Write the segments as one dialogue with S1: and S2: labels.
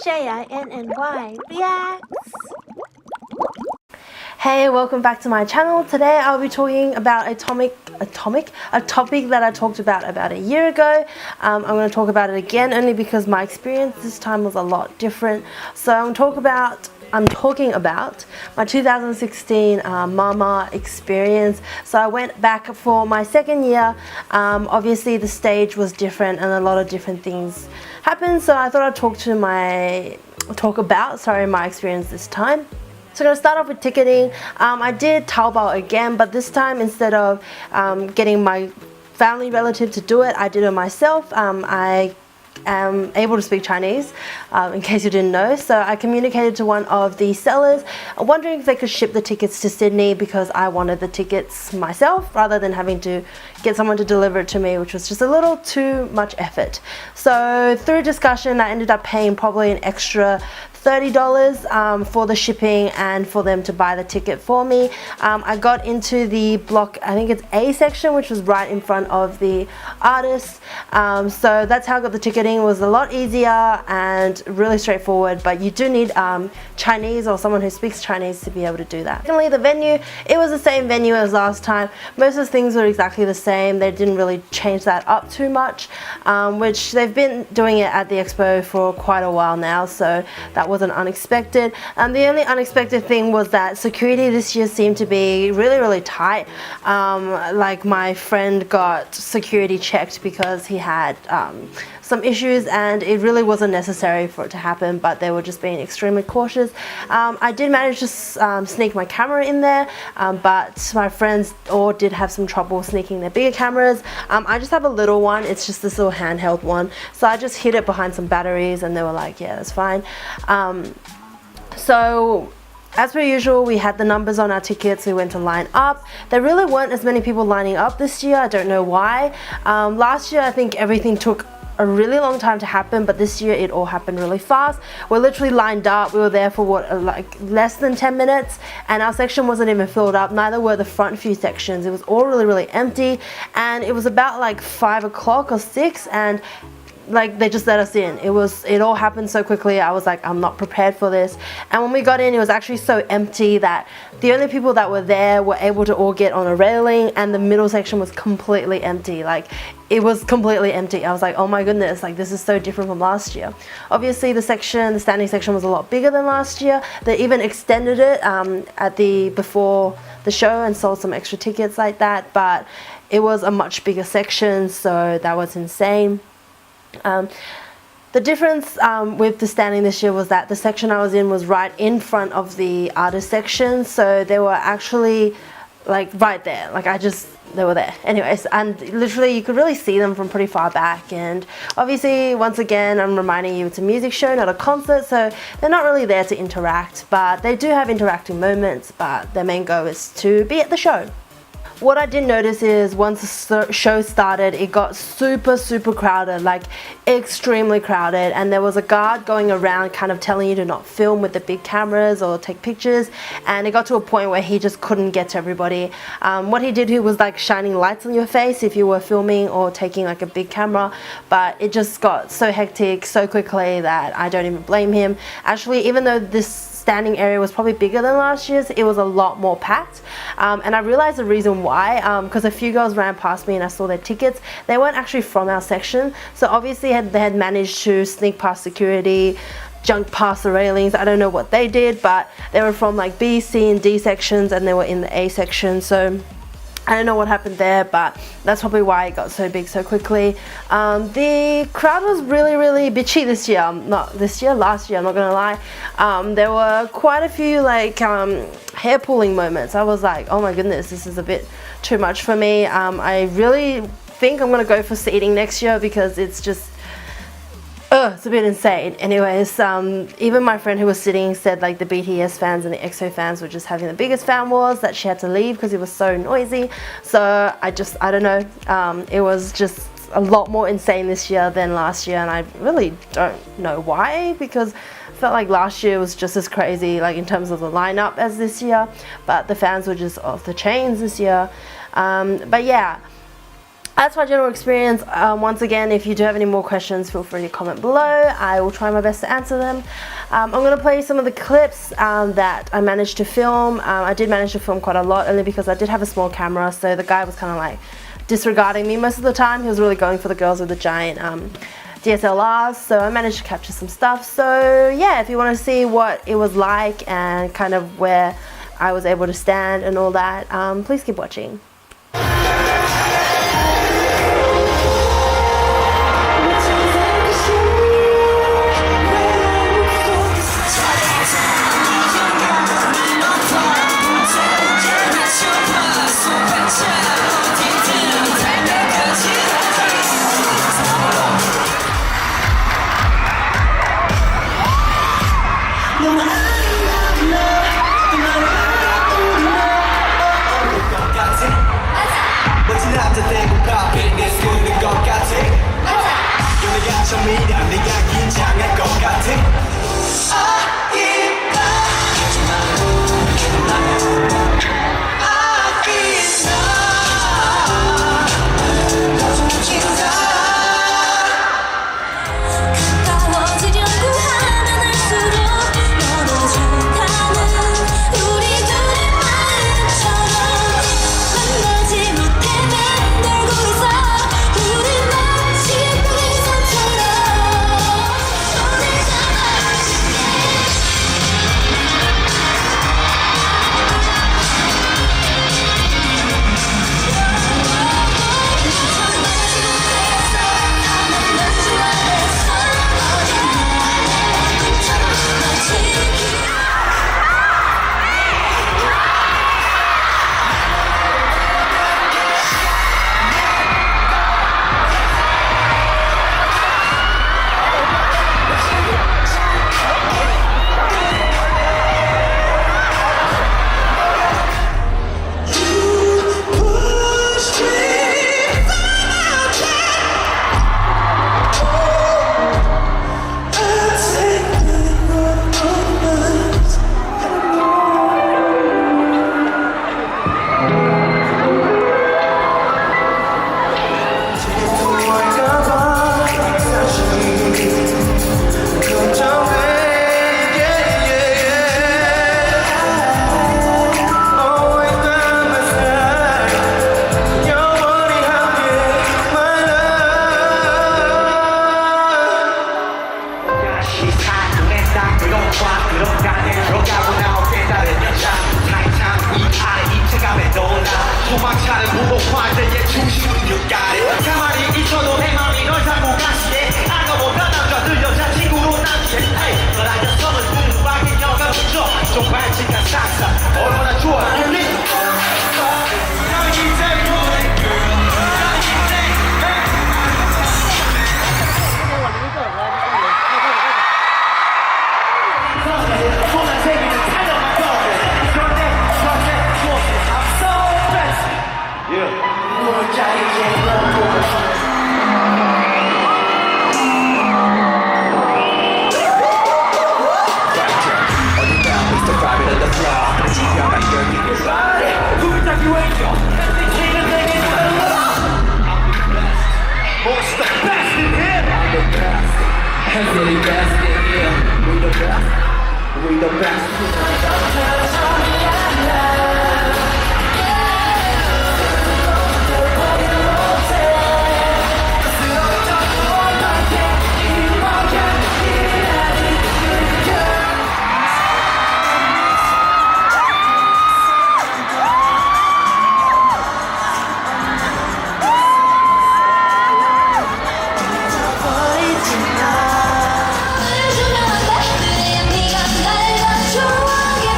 S1: Jinny Reacts.
S2: Hey, welcome back to my channel. Today I'll be talking about a topic that I talked about a year ago. I'm going to talk about it again only because my experience this time was a lot different. So I'm talking about my 2016 Mama experience. So I went back for my second year. Obviously the stage was different and a lot of different things happened. So I thought I'd talk about my experience this time. So I'm going to start off with ticketing. I did Taobao again, but this time instead of getting my family relative to do it, I did it myself. I am able to speak Chinese, in case you didn't know. So I communicated to one of the sellers, wondering if they could ship the tickets to Sydney because I wanted the tickets myself rather than having to get someone to deliver it to me, which was just a little too much effort. So through discussion, I ended up paying probably an extra $30 for the shipping and for them to buy the ticket for me. I got into the block, I think it's A section, which was right in front of the artist. So that's how I got the ticketing. It was a lot easier and really straightforward, but you do need Chinese or someone who speaks Chinese to be able to do that. Secondly, the venue, it was the same venue as last time. Most of the things were exactly the same. They didn't really change that up too much, which they've been doing it at the expo for quite a while now, so that wasn't unexpected. The only unexpected thing was that security this year seemed to be really tight. Like my friend got security checked because he had some issues and it really wasn't necessary for it to happen, but they were just being extremely cautious. I did manage to sneak my camera in there, but my friends all did have some trouble sneaking their bigger cameras. I just have a little one, it's just this little handheld one, so I just hid it behind some batteries and they were like, yeah, that's fine. So as per usual, we had the numbers on our tickets. We went to line up. There really weren't as many people lining up this year. I don't know why. Last year I think everything took a really long time to happen, but this year it all happened really fast. We're literally lined up. We were there for what, like less than 10 minutes, and our section wasn't even filled up. Neither were the front few sections. It was all really empty, and it was about like 5 o'clock or 6, and like they just let us in. It all happened so quickly. I was like, I'm not prepared for this. And when we got in, it was actually so empty that the only people that were there were able to all get on a railing, and the middle section was completely empty. Like it was completely empty. I was like, oh my goodness, like this is so different from last year. Obviously the standing section was a lot bigger than last year. They even extended it before the show and sold some extra tickets like that, but it was a much bigger section, so that was insane. The difference with the standing this year was that the section I was in was right in front of the artist section, so they were actually like right there, like they were there anyways, and literally you could really see them from pretty far back. And obviously, once again, I'm reminding you it's a music show, not a concert, so they're not really there to interact, but they do have interacting moments, but their main goal is to be at the show. What I did notice is once the show started, it got super crowded, like extremely crowded, and there was a guard going around kind of telling you to not film with the big cameras or take pictures, and it got to a point where he just couldn't get to everybody. What he did, he was like shining lights on your face if you were filming or taking like a big camera, but it just got so hectic so quickly that I don't even blame him. Actually, even though this standing area was probably bigger than last year's, it was a lot more packed, and I realized the reason why, because a few girls ran past me and I saw their tickets. They weren't actually from our section, so obviously they had managed to sneak past security, jump past the railings. I don't know what they did, but they were from like B, C and D sections, and they were in the A section, so I don't know what happened there, but that's probably why it got so big so quickly. The crowd was really bitchy this year. Last year, I'm not gonna lie. There were quite a few like hair pulling moments. I was like, oh my goodness, this is a bit too much for me. I really think I'm gonna go for seating next year because it's just it's a bit insane. Anyways, even my friend who was sitting said like the BTS fans and the EXO fans were just having the biggest fan wars, that she had to leave because it was so noisy. So I don't know, it was just a lot more insane this year than last year, and I really don't know why, because I felt like last year was just as crazy, like in terms of the lineup, as this year, but the fans were just off the chains this year. But yeah, That's my general experience. Once again, if you do have any more questions, feel free to comment below. I will try my best to answer them. I'm going to play some of the clips that I managed to film. I did manage to film quite a lot, only because I did have a small camera, so the guy was kind of like disregarding me most of the time. He was really going for the girls with the giant DSLRs, so I managed to capture some stuff. So yeah, if you want to see what it was like and kind of where I was able to stand and all that, please keep watching.
S1: Really best in here. We the best. We the best.
S3: 네가 날 더 좋아하게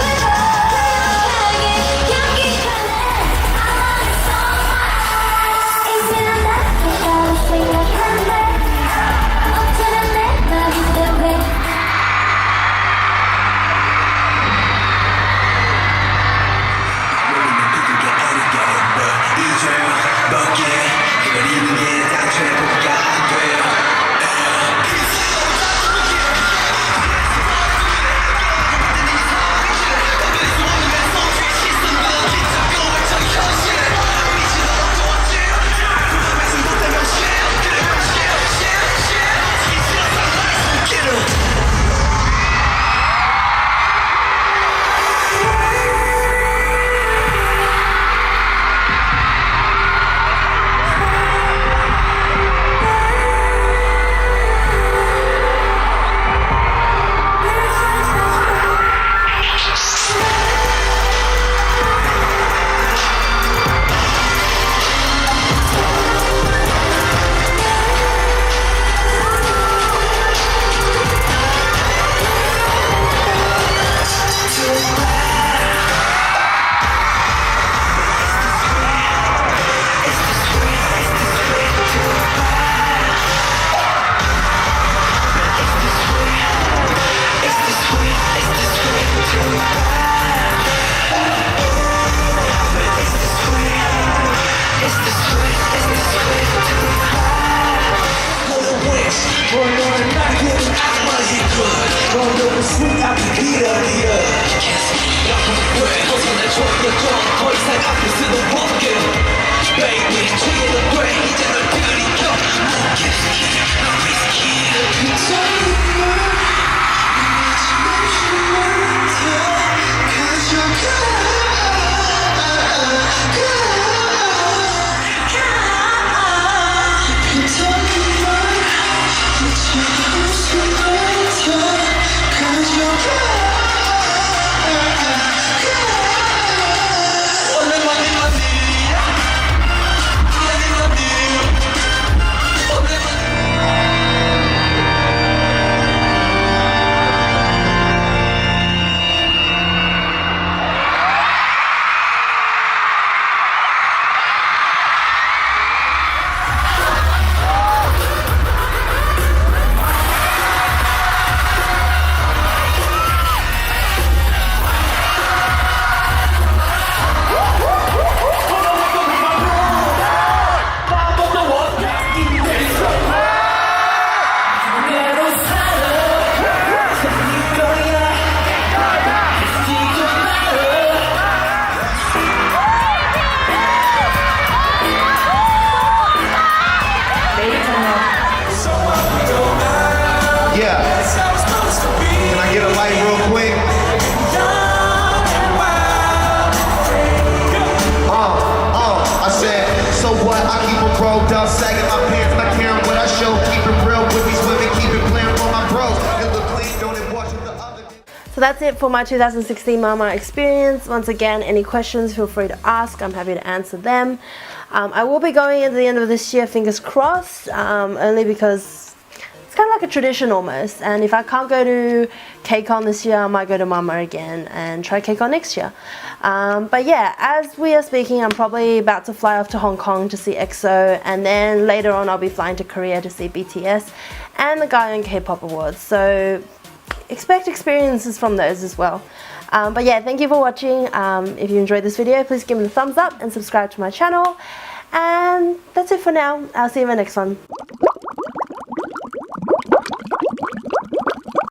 S1: sweet I can hear 벗어날 줬던 더 이상 앞을 수도 없게 Baby 취해도 돼 이제 널 들이켜
S3: Yeah. Can I get a light real quick? I said, so what? I keep a pro up, sagging my pants, not caring what I show. Keep it real with these women, keep it playing for my bros. It look clean, don't it wash with the other.
S2: So that's it for my 2016 Mama experience. Once again, any questions, feel free to ask. I'm happy to answer them. I will be going at the end of this year, fingers crossed, only because it's kind of like a tradition almost. And if I can't go to KCON this year, I might go to Mama again and try KCON next year. But yeah, as we are speaking, I'm probably about to fly off to Hong Kong to see EXO, and then later on I'll be flying to Korea to see BTS and the Gaon K-pop Awards. So expect experiences from those as well. But yeah, thank you for watching. If you enjoyed this video, please give me a thumbs up and subscribe to my channel. And that's it for now. I'll see you in my next one.